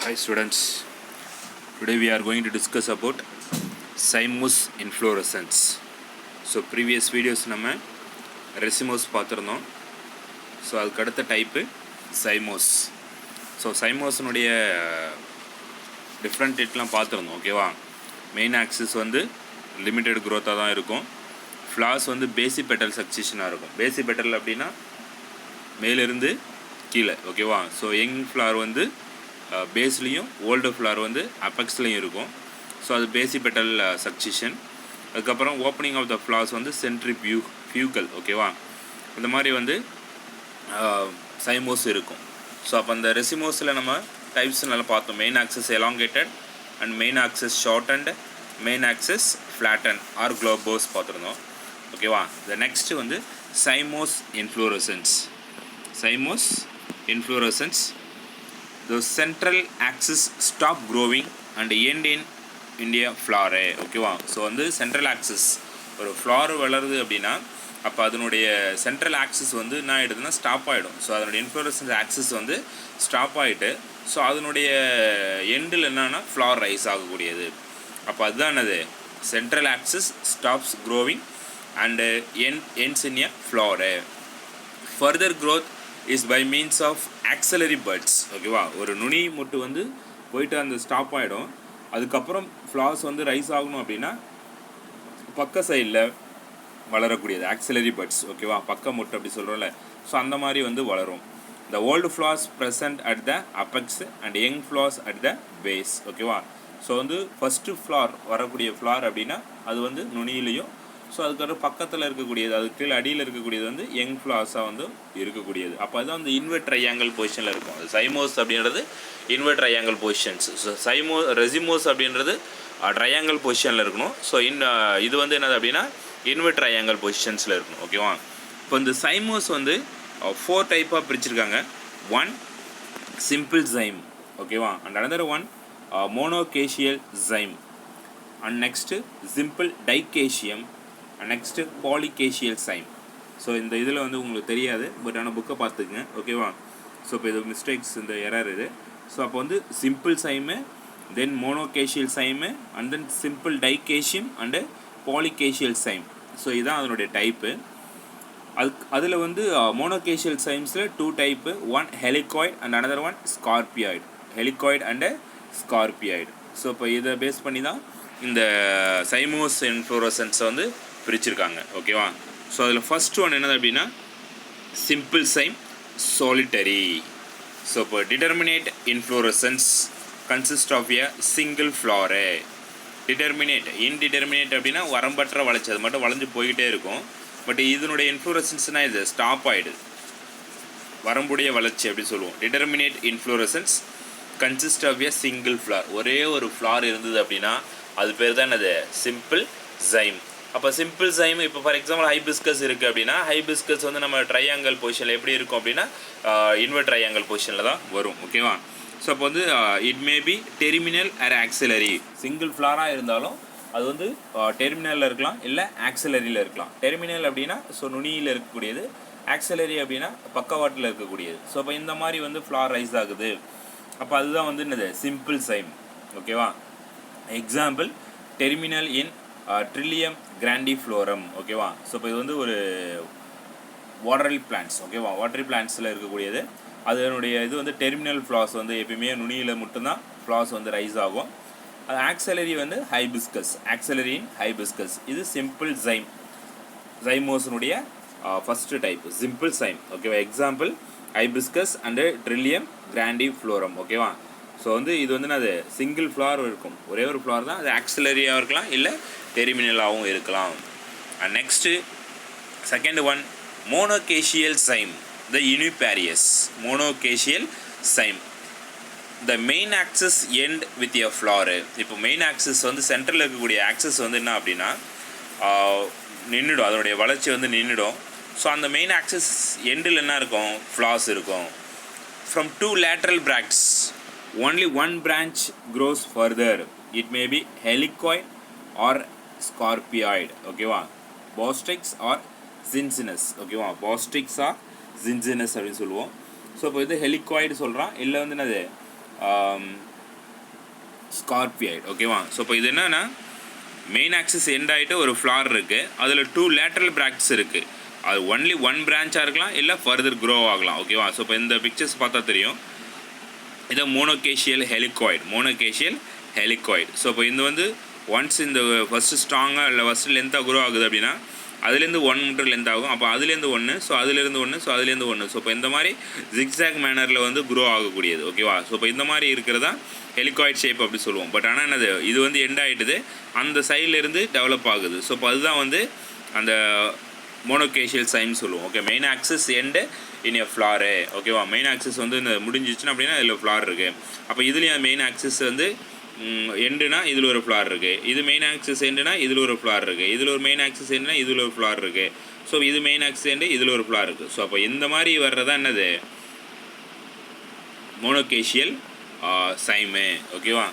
Hi students, today we are going to discuss about cymose inflorescence. So previous videos நம்ம racemose பார்த்திருந்தோம். So அதுக்கு அடுத்த type cymose. So cymose-னுடைய different ரேட்லாம் பார்த்துருந்தோம். ஓகேவா, மெயின் ஆக்சிஸ் வந்து லிமிட்டெட் க்ரோத்தாக தான் இருக்கும். ஃப்ளார்ஸ் வந்து பேசி பெட்டல் சக்சஷனாக இருக்கும். பேசி பெட்டல் அப்படின்னா மேலிருந்து கீழே. ஓகேவா, ஸோ யங் ஃப்ளார் வந்து பேஸ்லேயும் ஓல்டு ஃப்ளார் வந்து அப்பெக்ஸ்லேயும் இருக்கும். ஸோ அது பேசி பெட்டல் சக்சிஷன். அதுக்கப்புறம் ஓப்பனிங் ஆஃப் த ஃப்ளார்ஸ் வந்து சென்ட்ரிஃபியூகல். ஓகேவா, இந்த மாதிரி வந்து சைமோஸ் இருக்கும். ஸோ அப்போ அந்த ரெசிமோஸில் நம்ம டைப்ஸ் நல்லா பார்த்தோம். Main axis elongated and main axis short and main axis flatten or globose பார்த்துருந்தோம். ஓகேவா, இந்த நெக்ஸ்ட்டு வந்து cymose inflorescence. Cymose inflorescence, the central axis stop growing and end in India flower. ஓகேவா, ஸோ வந்து சென்ட்ரல் ஆக்சிஸ் ஒரு flower வளருது அப்படின்னா அப்போ அதனுடைய சென்ட்ரல் ஆக்சிஸ் வந்து என்ன ஆகிடுதுன்னா ஸ்டாப் ஆகிடும். ஸோ அதனுடைய இன்ஃப்ளோரசன்ஸ் ஆக்சிஸ் வந்து ஸ்டாப் ஆகிட்டு ஸோ அதனுடைய எண்டில் என்னன்னா ஃப்ளார் ரைஸ் ஆகக்கூடியது. அப்போ அதுதான் என்னது, central axis stops growing and ends in a flower. Further growth is by means of axillary buds. ஓகேவா, ஒரு நுனி முட்டு வந்து போயிட்டு அந்த ஸ்டாப் ஆகிடும். அதுக்கப்புறம் ஃப்ளார்ஸ் வந்து ரைஸ் ஆகணும் அப்படின்னா பக்க சைடில் வளரக்கூடியது ஆக்சிலரி பட்ஸ். ஓகேவா, பக்க முட்டு அப்படி சொல்கிறோம்ல, ஸோ அந்த மாதிரி வந்து வளரும். The old flowers present at the apex and young flowers at the base. ஓகேவா, ஸோ வந்து ஃபஸ்ட்டு ஃப்ளார் வரக்கூடிய ஃப்ளார் அப்படின்னா அது வந்து நுனியிலையும், ஸோ அதுக்கப்புறம் பக்கத்தில் இருக்கக்கூடியது அதுக்கு கீழே அடியில் இருக்கக்கூடியது வந்து யங் ஃப்ளார்ஸாக வந்து இருக்கக்கூடியது. அப்போ அதுதான் வந்து இன்வெர்ட் ட்ரையாங்கிள் பொசிஷனில் இருக்கும். அது சைமோஸ் அப்படின்றது invert triangle positions. So racemose அப்படின்றது ட்ரையாங்கிள் பொசிஷனில் இருக்கணும். ஸோ இது வந்து என்னது அப்படின்னா இன்வெர்ட் ட்ரையாங்கிள் பொசிஷன்ஸில் இருக்கணும். ஓகேவா, இப்போ இந்த சைமோஸ் வந்து 4 டைப்பாக பிரிச்சிருக்காங்க. One simple cyme. ஓகேவா, and another one monochasial cyme, and next simple dichasium, next polychasial cyme. So இந்த இதில் வந்து உங்களுக்கு தெரியாது, பட் ஆனால் புக்கை பார்த்துக்குங்க. ஓகேவா, ஸோ இப்போ இது மிஸ்டேக்ஸ், இந்த எரர் இது. ஸோ அப்போ வந்து simple cyme, then monochasial cyme, and then simple dichasium and polychasial cyme. So இதுதான் அதனுடைய டைப்பு. அதில் வந்து மோனோகேஷியல் சைம்ஸில் 2 type. One helicoid and another one scorpioid. Helicoid and scorpioid. So இப்போ இதை பேஸ் பண்ணி தான் இந்த சைமோஸ் இன்ஃப்ளோரசன்ஸை வந்து பிரிச்சிருக்காங்க. ஓகேவா, ஸோ அதில் ஃபஸ்ட் ஒன் என்னது அப்படின்னா சிம்பிள் சைம் சாலிட்டரி. ஸோ இப்போ determinate inflorescence consist of a single flower. Determinate, indeterminate அப்படின்னா வரம்பற்ற வளர்ச்சி, அது மட்டும் வளைஞ்சு போய்கிட்டே இருக்கும். பட் இதனுடைய இன்ஃப்ளோரசன்ஸ்னால் இது ஸ்டாப் ஆகிடுது, வரம்புடைய வளர்ச்சி அப்படி சொல்லுவோம். Determinate inflorescence consist of a single flower. ஒரே ஒரு ஃப்ளார் இருந்தது அப்படின்னா அது பேர் தான் என்னது, சிம்பிள் ஜைம். அப்போ சிம்பிள் ஜைம், இப்போ ஃபார் எக்ஸாம்பிள் ஹைபிஸ்கஸ் இருக்குது அப்படின்னா ஹைபிஸ்கஸ் வந்து நம்ம ட்ரையாங்கல் பொசிஷனில் எப்படி இருக்கும் அப்படின்னா இன்வெர்ட் ட்ரையாங்கல் பொசிஷனில் தான் வரும். ஓகேவா, ஸோ அப்போ வந்து it may be terminal or axillary. Single ஃப்ளாராக இருந்தாலும் அது வந்து டெர்மினலில் இருக்கலாம், இல்லை ஆக்சிலரியில் இருக்கலாம். டெர்மினல் அப்படின்னா ஸோ நுனியில் இருக்கக்கூடியது, ஆக்சிலரி அப்படின்னா பக்கவாட்டில் இருக்கக்கூடியது. ஸோ அப்போ இந்த மாதிரி வந்து ஃப்ளார் ரைஸ் ஆகுது. அப்போ அதுதான் வந்து என்னது, சிம்பிள் சைம். ஓகேவா, எக்ஸாம்பிள் டெர்மினல் இன் ட்ரில்லியம் கிராண்டிஃப்ளோரம். ஓகேவா, ஸோ இப்போ இது வந்து ஒரு வாட்டரி பிளான்ட்ஸ். ஓகேவா, வாட்டரி பிளான்ட்ஸில் இருக்கக்கூடியது. அதனுடைய இது வந்து டெர்மினல் ஃப்ளார்ஸ் வந்து எப்பயுமே நுனியில் மட்டும்தான் ஃப்ளார்ஸ் வந்து ரைஸ் ஆகும். அது ஆக்சலரி வந்து ஹைபிஸ்கஸ், ஆக்சலரி இன் ஹைபிஸ்கஸ். இது சிம்பிள் ஜைம், ஜைமோஸினுடைய ஃபஸ்ட்டு டைப் சிம்பிள் சைம். ஓகேவா, எக்ஸாம்பிள் ஹைபிஸ்கஸ் அண்டு ட்ரில்லியம் கிராண்டிஃப்ளோரம். ஓகேவா, ஸோ வந்து இது வந்து அது சிங்கிள் ஃப்ளார் இருக்கும், ஒரே ஒரு ஃப்ளார் தான். அது ஆக்சிலரியாக இருக்கலாம், இல்லை டெர்மினலாகவும் இருக்கலாம். And next second one monochasial cyme, the uniparous. Monochasial cyme, the main axis end with a flower. இப்போ மெயின் ஆக்சஸ் வந்து சென்டரில் இருக்கக்கூடிய ஆக்சஸ் வந்து என்ன அப்படின்னா நின்றுடும், அதனுடைய வளர்ச்சி வந்து நின்றுடும். ஸோ அந்த மெயின் ஆக்சஸ் எண்டில் என்ன இருக்கும், ஃப்ளார்ஸ் இருக்கும். From 2 lateral bracts only one branch grows further. It may be helicoid or scarpioid. ஓகேவா, bostrix or zinzinous. ஓகேவா, bostrix or zinzinous அப்படின்னு சொல்லுவோம். ஸோ இப்போ இது ஹெலிகாய்டு சொல்கிறான், இல்லை வந்து என்னது ஸ்கார்பியாய்டு. ஓகேவா? ஸோ இப்போ இது என்னன்னா மெயின் ஆக்சிஸ் எண்ட் ஆகிட்டு ஒரு ஃப்ளார் இருக்குது, அதில் 2 லேட்ரல் பிரான்ச்சஸ் இருக்குது. அது ஒன்லி 1 பிரான்ச்சாக இருக்கலாம், இல்லை ஃபர்தர் க்ரோ ஆகலாம். ஓகேவா? ஸோ இப்போ இந்த பிக்சர்ஸ் பார்த்தா தெரியும், இதை மோனோகேஷியல் ஹெலிகாய்டு. ஸோ இப்போ இது வந்து ஒன்ஸ் இந்த ஃபஸ்ட்டு ஸ்ட்ராங்காக இல்லை ஃபஸ்ட்டு லென்த்தாக க்ரோ ஆகுது அப்படின்னா அதுலேருந்து 1 மீட்டர் லென்த் ஆகும். அப்போ அதுலேருந்து 1, ஸோ அதுலேருந்து 1, ஸோ அதுலேருந்து 1. ஸோ இப்போ இந்த மாதிரி ஜிக்ஸாக் மேனரில் வந்து க்ரோ ஆகக்கூடியது. ஓகேவா? ஸோ இப்போ இந்த மாதிரி இருக்கிறதா ஹெலிகாய்டு ஷேப் அப்படி சொல்லுவோம். பட் ஆனால் என்னது, இது வந்து எண்ட் ஆகிட்டுது, அந்த சைட்லேருந்து டெவலப் ஆகுது. ஸோ இப்போ அதுதான் வந்து அந்த மோனோகேஷியல் சைன் சொல்லுவோம். ஓகே, மெயின் ஆக்சிஸ் எண்டு இன் எ ஃப்ளாரு. ஓகேவா? மெயின் ஆக்சிஸ் வந்து இந்த முடிஞ்சிச்சுன்னா அப்படின்னா இதில் ஃப்ளார் இருக்குது. அப்போ இதுலேயும் மெயின் ஆக்சிஸ் வந்து எண்டுனா இதில் ஒரு ஃப்ளார் இருக்குது, இது மெயின் ஆக்சிஸ் எண்டுனா இதில் ஒரு ஃப்ளார் இருக்குது, இதில் ஒரு மெயின் ஆக்சிஸ் எண்டுனா இதில் ஒரு ஃப்ளார் இருக்குது. ஸோ இது மெயின் ஆக்சிஸ் எண்டு, இதில் ஒரு ஃப்ளார் இருக்குது. ஸோ அப்போ இந்த மாதிரி வர்றதா என்னது மோனோகேஷியல் சைமு. ஓகேவா?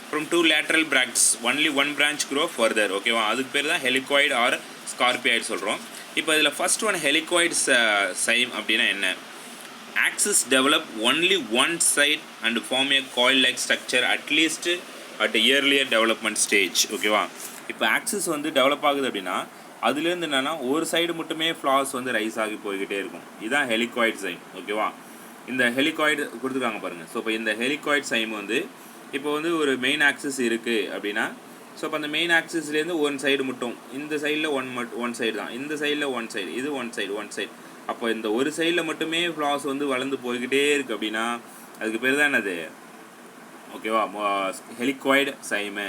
From 2 lateral branch only 1 branch grow further. ஓகேவா? அதுக்கு பேர் தான் ஹெலிகாய்டு ஆர் ஸ்கார்பியாய்டு சொல்கிறோம். இப்போ இதில் ஃபர்ஸ்ட் ஒன் ஹெலிகாய்டு சைம் அப்படின்னா என்ன? Axis develop only one side and form a coil-like structure at least at a earlier development stage. ஓகேவா? இப்போ ஆக்சிஸ் வந்து டெவலப் ஆகுது அப்படின்னா அதுலேருந்து என்னென்னா ஒரு சைடு மட்டுமே ஃப்ளார்ஸ் வந்து ரைஸ் ஆகி போய்கிட்டே இருக்கும். இதுதான் ஹெலிகாய்டு சைம். ஓகேவா? இந்த ஹெலிகாய்டு கொடுத்துருக்காங்க பாருங்கள். ஸோ இப்போ இந்த ஹெலிகாய்டு சைம் வந்து இப்போ வந்து ஒரு மெயின் ஆக்சிஸ் இருக்குது அப்படின்னா, ஸோ அப்போ அந்த மெயின் ஆக்சிஸ்லேருந்து ஒன் சைடு மட்டும், இந்த சைடில் ஒன் சைடு தான், இந்த சைடில் ஒன் சைடு, இது ஒன் சைடு. அப்போ இந்த ஒரு சைடில் மட்டுமே ஃப்ளார்ஸ் வந்து வளர்ந்து போய்கிட்டே இருக்குது அப்படின்னா அதுக்கு பேர் தான் என்னது? ஓகேவா? Helicoid cyme.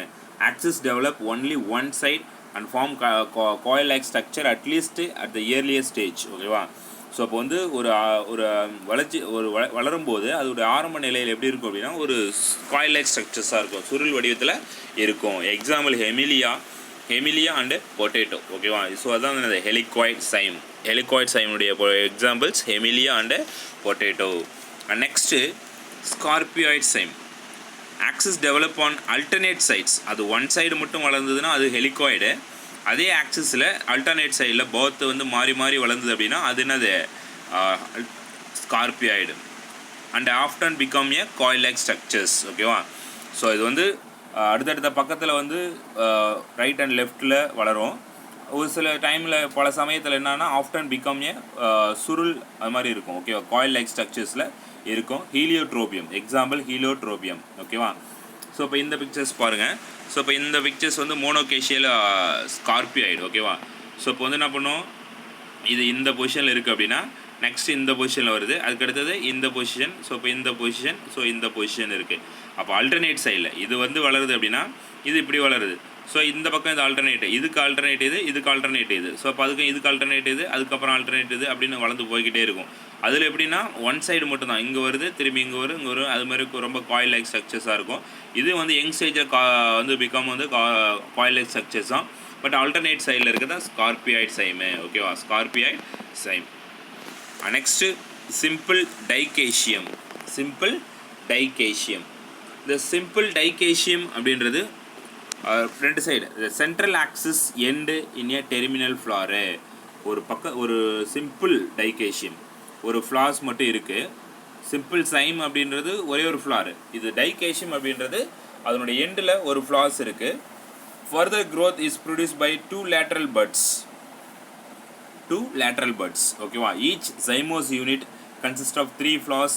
Axis develop only one side and form coil like structure at least at the earlier stage. ஓகேவா? ஸோ அப்போ வந்து ஒரு வளரும்போது அதோடைய ஆரம்ப நிலையில் எப்படி இருக்கும் அப்படின்னா ஒரு coil like ஸ்ட்ரக்சர்ஸாக இருக்கும், சுருள் வடிவத்தில் இருக்கும். Example Hamelia and potato. ஓகேவா? ஸோ அதான் என்னது ஹெலிகாய்டு சைமுடைய examples Hamelia and potato. And next scorpioid cyme. Axis develop on alternate sides. அது ஒன் சைடு மட்டும் வளர்ந்ததுன்னா அது ஹெலிகாய்டு. அதே ஆக்சிஸில் அல்டர்னேட் சைடில் போத் வந்து மாறி வளர்ந்தது அப்படின்னா அது என்னது? Scorpioid. And often become a coil like structures. ஓகேவா? ஸோ இது வந்து அடுத்தடுத்த பக்கத்தில் வந்து ரைட் அண்ட் லெஃப்டில் வளரும். ஒரு சில டைமில் பல சமயத்தில் என்னன்னா ஆஃப்டன் பிகம் ஏ சுருள் அது மாதிரி இருக்கும். ஓகேவா? காயில் லைக் ஸ்ட்ரக்சர்ஸில் இருக்கும். ஹீலியோட்ரோபியம், எக்ஸாம்பிள் ஹீலியோட்ரோபியம். ஓகேவா? ஸோ இப்போ இந்த பிக்சர்ஸ் பாருங்கள். ஸோ இப்போ இந்த பிக்சர்ஸ் வந்து மோனோகேஷியல் ஸ்கார்பியாய்டு. ஓகேவா? ஸோ இப்போ வந்து என்ன பண்ணும், இது இந்த பொசிஷனில் இருக்குது அப்படின்னா நெக்ஸ்ட் இந்த பொசிஷனில் வருது, அதுக்கடுத்தது இந்த பொசிஷன், ஸோ இப்போ இந்த பொசிஷன், ஸோ இந்த பொசிஷன் இருக்குது. அப்போ ஆல்டர்னேட் சைடில் இது வந்து வளருது அப்படின்னா இது இப்படி வளருது. ஸோ இந்த பக்கம் இது ஆல்டர்னேட், இதுக்கு ஆல்டர்னேட் இதுக்கு ஆல்டர்னேட் ஸோ அப்போ அதுக்கு இதுக்கு ஆல்டர்னேட் அதுக்கப்புறம் ஆல்டர்னேட் அப்படின்னு வளர்ந்து போய்கிட்டே இருக்கும். அதில் எப்படின்னா ஒன் சைடு மட்டும் தான், இங்கே வருது, திரும்பி இங்கே வரும், அது மாதிரி ரொம்ப காயில் லைக் ஸ்ட்ரக்சர்ஸாக இருக்கும். இது வந்து யங் ஸ்டேஜில் வந்து பிகம் வந்து காயில் லைக் ஸ்ட்ரக்சர்ஸ் தான். பட் ஆல்டர்னேட் சைடில் இருக்கிறதா ஸ்கார்பியாய்டு சைமு. ஓகேவா? Scorpioid cyme. Next simple dichasium. இந்த சிம்பிள் டைகேஷியம் அப்படின்றது ரெண்டு side, central axis end in a terminal flower. ஒரு சிம்பிள் டைகேஷியம், ஒரு ஃப்ளார்ஸ் மட்டும் இருக்குது. சிம்பிள் சைம் அப்படின்றது ஒரே ஒரு ஃப்ளார். இது டைகேஷியம் அப்படின்றது அதனுடைய எண்டில் ஒரு ஃப்ளார்ஸ் இருக்குது. Further growth is produced by two lateral buds. ஓகேவா? each zymose unit consists of 3 flowers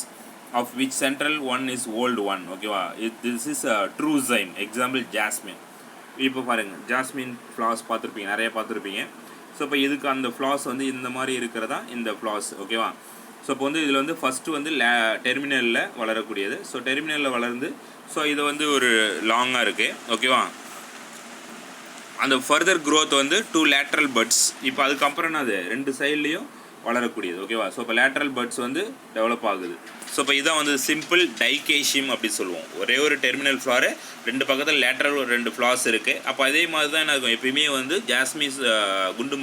of which central one is old one. ஓகேவா? this is a true zyme. Example jasmine. இப்போ பாருங்கள், ஜாஸ்மின் ஃப்ளார்ஸ் பார்த்துருப்பீங்க. So இப்போ இதுக்கு அந்த flowers வந்து இந்த மாதிரி இருக்கிறதா இந்த ஃப்ளார்ஸ். ஓகேவா? ஸோ இப்போ வந்து இதில் வந்து ஃபஸ்ட்டு வந்து டெர்மினலில் வளரக்கூடியது. ஸோ டெர்மினலில் வளர்ந்து ஸோ இது வந்து ஒரு லாங்காக இருக்குது. ஓகேவா? அந்த ஃபர்தர் growth வந்து 2 லேட்ரல் பட்ஸ். இப்போ அதுக்கப்புறம் அது ரெண்டு சைட்லேயும் வளரக்கூடியது. ஓகேவா? ஸோ இப்போ லேட்ரல் பட்ஸ் வந்து டெவலப் ஆகுது. ஸோ இப்போ இதான் வந்து சிம்பிள் டைகேஷியம் அப்படி சொல்லுவோம். ஒரே ஒரு டெர்மினல் ஃப்ளாரு, ரெண்டு பக்கத்தில் லேட்ரல் ஒரு 2 ஃப்ளார்ஸ் இருக்குது. அப்போ அதே மாதிரி தான் நாகும் எப்பயுமே வந்து ஜாஸ்மிஸ், குண்டு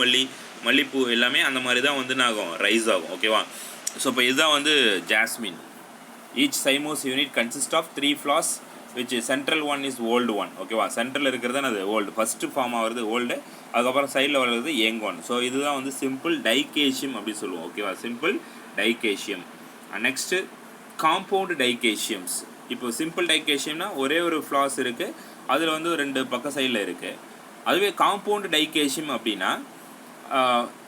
மல்லிப்பூ எல்லாமே அந்த மாதிரி தான் வந்து நாகும் ரைஸ் ஆகும். ஓகேவா? ஸோ இப்போ இதுதான் வந்து jasmine. Each cymose unit consist of 3 flowers which central one is old one. ஓகேவா? சென்ட்ரல் இருக்கிறது தான் அது ஓல்டு, ஃபஸ்ட்டு ஃபார்ம் ஆகிறது ஓல்டு, அதுக்கப்புறம் சைடில் வளர்கிறது யங் ஒன். ஸோ இதுதான் வந்து சிம்பிள் டைகேஷியம் அப்படி சொல்லுவோம். ஓகேவா? Simple dichasium. Next compound dichasiums. இப்போ சிம்பிள் டைகேஷியம்னா ஒரே ஒரு ஃப்ளாஸ் இருக்குது, அதில் வந்து 2 பக்க சைடில் இருக்குது. அதுவே காம்பவுண்ட் டைகேஷியம் அப்படின்னா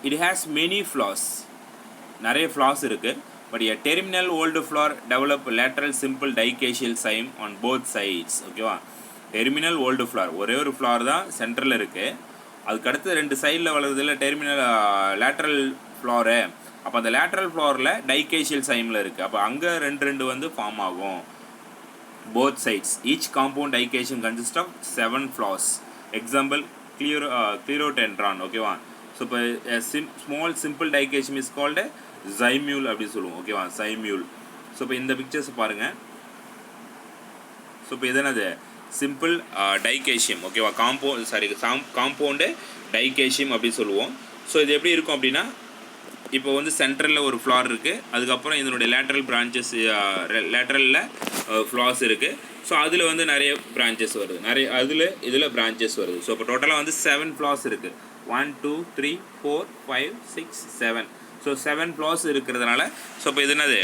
இட் ஹேஸ் மெனி ஃப்ளாஸ், நிறைய ஃப்ளாஸ் இருக்குது. But a terminal old flower develop lateral simple dichasial cyme on both sides. ஓகேவா, டெர்மினல் ஓல்டு ஃப்ளார் ஒரே ஒரு ஃப்ளார் தான் சென்டரில் இருக்குது, அதுக்கடுத்து 2 சைடில் வளருதில்ல டெர்மினல் லேட்ரல் ஃப்ளாரு. அப்போ அந்த லேட்ரல் ஃப்ளாரில் டைகேஷியல் சைமில் இருக்குது, அப்போ அங்கே 2 வந்து ஃபார்ம் ஆகும் both sides. Each compound dication consists of 7 flaws. Example, clerodendron. ஓகேவா, ஸோ இப்போ ஸ்மால் சிம்பிள் டைகேஷியம் இஸ் கால்டு ஜைமியூல் அப்படி சொல்லுவோம். ஓகேவா, ஜைமியூல். ஸோ இப்போ இந்த பிக்சர்ஸ் பாருங்கள். ஸோ இப்போ இது என்னது சிம்பிள் டைகேஷியம். ஓகேவா, காம்பவுண்டு டைகேஷியம் அப்படி சொல்லுவோம். ஸோ இது எப்படி இருக்கும் அப்படின்னா, இப்போ வந்து சென்ட்ரலில் ஒரு ஃப்ளார் இருக்குது, அதுக்கப்புறம் இதனுடைய லேட்ரல் பிரான்ச்சஸ் லேட்ரலில் ஃப்ளாஸ் இருக்குது. ஸோ அதில் வந்து நிறைய பிரான்ச்சஸ் வருது, இதில் பிரான்ச்சஸ் வருது. ஸோ இப்போ டோட்டலாக வந்து 7 ஃப்ளாஸ் இருக்குது. 1 2 3 4 5 6 7. ஸோ 7 ஃப்ளாஸ் இருக்கிறதுனால ஸோ இப்போ இது என்னது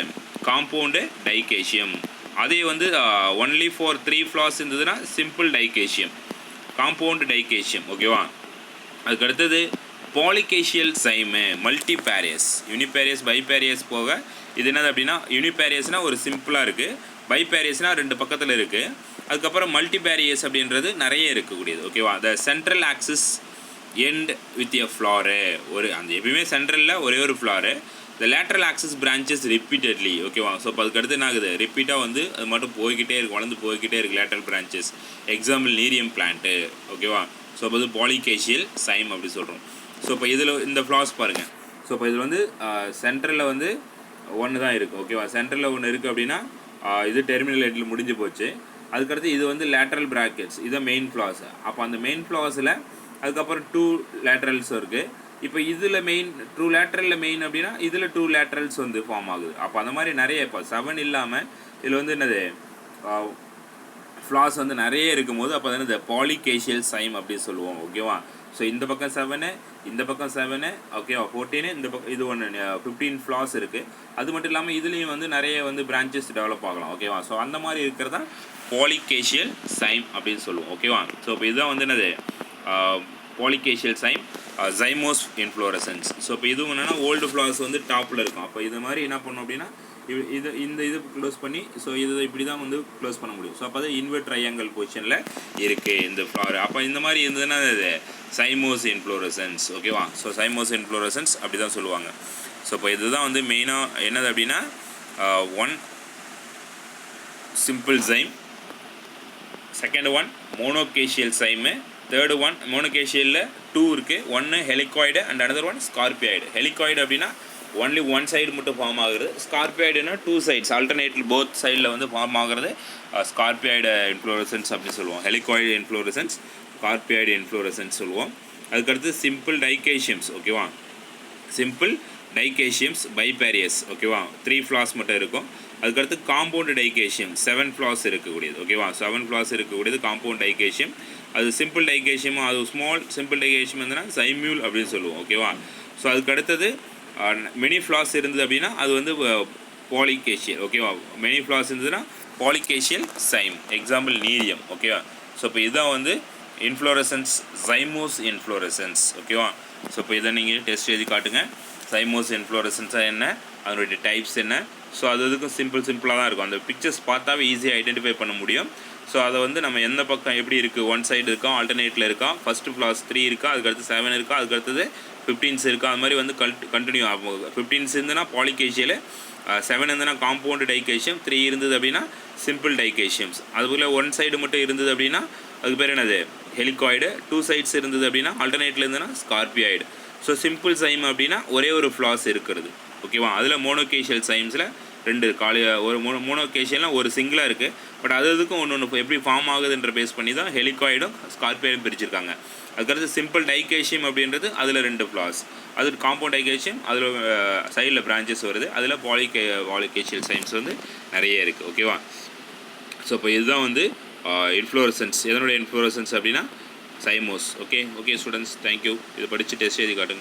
காம்பவுண்டு டைகேஷியம். அதே வந்து ஒன்லி ஃபார் 3 ஃப்ளாஸ் இருந்ததுன்னா சிம்பிள் டைகேஷியம், காம்பவுண்டு டைகேஷியம். ஓகேவா, அதுக்கு அடுத்தது பாலிகேஷியல் சைமு, மல்டிபேரியஸ், யூனிபேரியஸ் பைபேரியஸ் போக இது என்னது அப்படின்னா, யூனிபேரியஸ்னால் ஒரு சிம்பிளாக இருக்குது, பைபேரியஸ்னால் 2 பக்கத்தில் இருக்குது, அதுக்கப்புறம் மல்டிபேரியஸ் அப்படின்றது நிறைய இருக்கக்கூடியது. ஓகேவா, the central axis end with a flare, ஒரு அந்த எப்பயுமே சென்ட்ரலில் ஒரே ஒரு flare, the lateral axis branches repeatedly. ஓகேவா, ஸோ இப்போ அதுக்கடுத்து என்ன ஆகுது, ரிப்பீட்டாக வந்து அது மட்டும் போய்கிட்டே இருக்குது, வளர்ந்து போய்கிட்டே இருக்குது lateral branches. Example Nerium plant. ஓகேவா, ஸோ இப்போ அது பாலிகேஷியல் சைம் அப்படி சொல்கிறோம். ஸோ இப்போ இதில் இந்த ஃப்ளாஸ் பாருங்கள். ஸோ இப்போ இதில் வந்து சென்ட்ரலில் வந்து 1 தான் இருக்குது. ஓகேவா, சென்ட்ரலில் 1 இருக்குது அப்படின்னா இது டெர்மினல் எட்டில் முடிஞ்சு போச்சு. அதுக்கடுத்து இது வந்து லேட்ரல் ப்ராக்கெட்ஸ், இதுதான் மெயின் ஃப்ளாஸ். அப்போ அந்த மெயின் ஃப்ளாஸில் அதுக்கப்புறம் 2 லேட்ரல்ஸ் இருக்குது. இப்போ இதில் மெயின் 2 லேட்ரலில் மெயின் அப்படின்னா இதில் 2 லேட்ரல்ஸ் வந்து ஃபார்ம் ஆகுது. அப்போ அந்த மாதிரி நிறைய இப்போ 7 இல்லாமல் இதில் வந்து என்னது ஃப்ளாஸ் வந்து நிறைய இருக்கும்போது அப்போ என்னது பாலிகேஷியல் சைம் அப்படின்னு சொல்லுவோம். ஓகேவா, ஸோ இந்த பக்கம் 7, இந்த பக்கம் 7, ஓகேவா 14, இந்த பக்கம் இது 15 ஃப்ளாஸ் இருக்குது. அது மட்டும் இல்லாமல் இதுலேயும் வந்து நிறைய வந்து பிரான்ச்சஸ் டெவலப் ஆகலாம். ஓகேவா, ஸோ அந்த மாதிரி இருக்கிறது தான் பாலிகேஷியல் சைம் அப்படின்னு சொல்லுவோம். ஓகேவா, ஸோ இப்போ இதுதான் வந்து என்னது பாலிகேஷியல் சைம், ஜைமோஸ் இன்ஃப்ளோரசன்ஸ். ஸோ இப்போ இதுவும் என்னென்னா ஓல்டு ஃப்ளாஸ் வந்து டாப்பில் இருக்கும். அப்போ இது மாதிரி என்ன பண்ணோம் அப்படின்னா இது க்ளோஸ் பண்ணி ஸோ இது இப்படி தான் வந்து க்ளோஸ் பண்ண முடியும். ஸோ அப்போ தான் இன்வெர்ட் ட்ரையாங்கல் பொசிஷனில் இருக்குது இந்த ஃப்ளார். அப்போ இந்த மாதிரி இருந்ததுன்னா அது சைமோஸ் இன்ஃப்ளோரசன்ஸ். ஓகேவா, ஸோ சைமோஸ் இன்ஃப்ளோரசன்ஸ் அப்படி தான் சொல்லுவாங்க. ஸோ இப்போ இதுதான் வந்து மெயினாக என்னது அப்படின்னா 1 சிம்பிள் சைம், செகண்ட் 1 மோனோகேஷியல் சைமு, தேர்டு 1 மோனோகேஷியலில் 2 இருக்குது, 1 ஹெலிகாய்டு அண்ட் அனதர் 1 ஸ்கார்பியாய்டு. ஹெலிகாய்டு அப்படின்னா ஒன்லி 1 சைடு மட்டும் ஃபார்ம் ஆகுறது, ஸ்கார்பியாய்டுனா 2 சைட்ஸ் ஆல்டர்னேட்டிவ் போத் சைடில் வந்து ஃபார்ம் ஆகுறது ஸ்கார்பியாய்டு இன்ஃப்ளோரசன்ஸ் அப்படி சொல்லுவோம். ஹெலிகாய்டு இன்ஃப்ளோரசன்ஸ், ஸ்கார்பியாய்டு இன்ஃப்ளோரசன்ஸ் சொல்லுவோம். அதுக்கடுத்து சிம்பிள் டைகேஷியம்ஸ். ஓகேவா, சிம்பிள் டைகேஷியம்ஸ் பைபேரியஸ். ஓகேவா, 3 ஃப்ளாஸ் மட்டும் இருக்கும். அதுக்கடுத்து காம்பவுண்டு டைகேஷியம் 7 ஃப்ளாஸ் இருக்கக்கூடியது. ஓகேவா, 7 ஃப்ளாஸ் இருக்கக்கூடியது காம்பவுண்ட் டைகேஷியம். அது சிம்பிள் டைகேஷியமும் அது ஸ்மால் சிம்பிள் டைகேஷியம் வந்துன்னா சைமியூல் அப்படின்னு சொல்லுவோம். ஓகேவா, ஸோ அதுக்கு அடுத்தது மெனி ஃப்ளாஸ் இருந்தது அப்படின்னா அது வந்து பாலிகேஷியல். ஓகேவா, மெனி ஃப்ளாஸ் இருந்ததுன்னா பாலிகேஷியல் சைம். எக்ஸாம்பிள் நீரியம். ஓகேவா, ஸோ இப்போ இதுதான் வந்து இன்ஃப்ளோரசன்ஸ், சைமோஸ் இன்ஃப்ளோரசன்ஸ். ஓகேவா, ஸோ இப்போ இதை நீங்கள் டெஸ்ட் எழுதி காட்டுங்க. சைமோஸ் இன்ஃப்ளோரசன்ஸாக என்ன, அதனுடைய டைப்ஸ் என்ன. ஸோ அது இதுக்கும் சிம்பிளாக தான் இருக்கும். அந்த பிக்சர்ஸ் பார்த்தாவே ஈஸியாக ஐடென்டிஃபை பண்ண முடியும். ஸோ அதை வந்து நம்ம எந்த பக்கம் எப்படி இருக்குது, 1 சைடு இருக்கா, ஆல்டர்னேட்டில் இருக்கா, ஃபஸ்ட்டு ஃப்ளாஸ் 3 இருக்கா, அதுக்கடுத்து 7 இருக்கா, அதுக்கடுத்தது 15 இருக்கா, அது மாதிரி வந்து கண்டினியூ ஆகும். 15 இருந்துன்னா பாலிகேஷியல், 7 இருந்ததுன்னா காம்பவுண்டு டைகேஷியம், 3 இருந்தது அப்படின்னா சிம்பிள் டைகேஷியம்ஸ். அதுபோல் 1 சைடு மட்டும் இருந்தது அப்படின்னா அதுக்கு பேர் என்னது ஹெலிகாய்டு, 2 சைட்ஸ் இருந்தது அப்படின்னா ஆல்டர்னேட்டில் இருந்ததுன்னா ஸ்கார்பியாய்டு. ஸோ சிம்பிள் சைம் அப்படின்னா ஒரே ஒரு ஃப்ளாஸ் இருக்கிறது. ஓகேவா, அதில் மோனோகேஷியல் சைம்ஸில் 2 ஒரு மோனோகேஷியல்லாம் ஒரு சிங்கிளாக இருக்குது. பட் அதுக்கும் ஒன்று எப்படி ஃபார்ம் ஆகுதுன்ற பேஸ் பண்ணி தான் ஹெலிகாய்டும் ஸ்கார்பியாய்டும் பிரிச்சிருக்காங்க. அதுக்கடுத்து சிம்பிள் டைகேஷியம் அப்படின்றது அதில் 2 ஃப்ளாஸ். அது காம்பவுண்ட் டைகேஷியம் அதில் சைடில் பிரான்ச்சஸ் வருது. அதில் பாலிகேஷியல் சைம்ஸ் வந்து நிறைய இருக்குது. ஓகேவா, ஸோ இப்போ இதுதான் வந்து இன்ஃப்ளோரசன்ஸ். எதனுடைய இன்ஃப்ளோரசன்ஸ் அப்படின்னா சைமோஸ். Okay students, thank you. இதை படித்து டெஸ்ட் எழுதி காட்டுங்க.